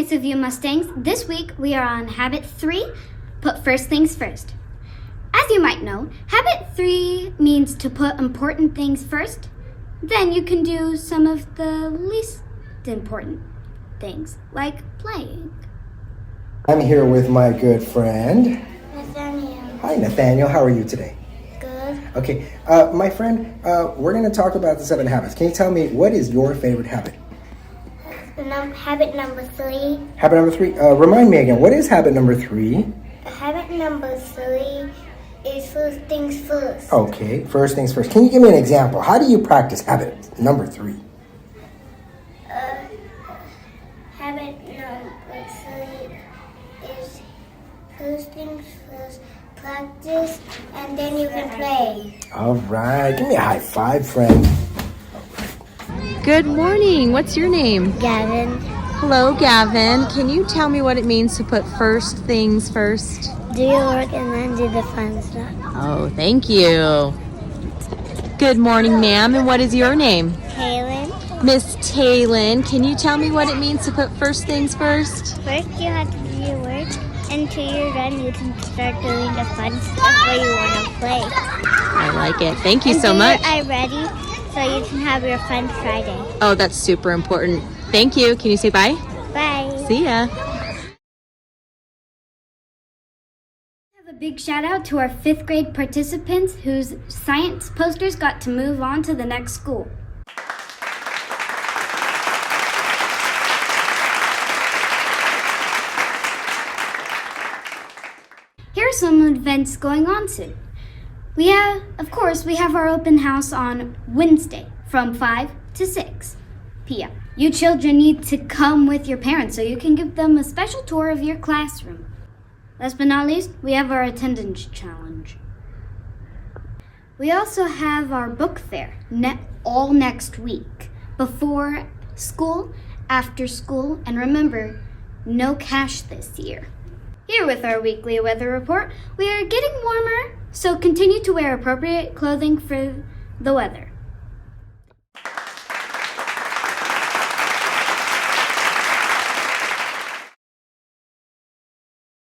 Mesa View Mustangs. This week we are on Habit 3, put first things first. As you might know, Habit 3 means to put important things first. Then you can do some of the least important things, like playing. I'm here with my good friend, Nathaniel. Hi, Nathaniel. How are you today? Good. Okay, my friend, we're going to talk about the 7 habits. Can you tell me what is your favorite habit? Habit number 3. Habit number 3. Remind me again. What is habit number 3? Habit number 3 is first things first. Okay, first things first. Can you give me an example? How do you practice habit number 3? Habit number 3 is first things first. Practice, and then you can play. All right, give me a high five, friend. Good morning. What's your name? Gavin, Hello, Gavin. Can you tell me what it means to put first things first? do your work and then do the fun stuff. Oh, thank you. Good morning, ma'am. And what is your name? Kaylin, Miss Taylin. Can you tell me what it means to put first things first? first you have to do your work. Until you're done, you can start doing the fun stuff where you want to play. I like it. Thank you And so do much. your eye ready so you can have your fun Friday. Oh, that's super important. Thank you. Can you say bye? Bye. See ya. Have a big shout out to our 5th grade participants whose science posters got to move on to the next school. Here are some events going on soon. We have our open house on Wednesday from 5 to 6 p.m. You children need to come with your parents so you can give them a special tour of your classroom. Last but not least, we have our attendance challenge. We also have our book fair all next week, before school, after school, and remember, no cash this year. Here with our weekly weather report, we are getting warmer, so continue to wear appropriate clothing for the weather.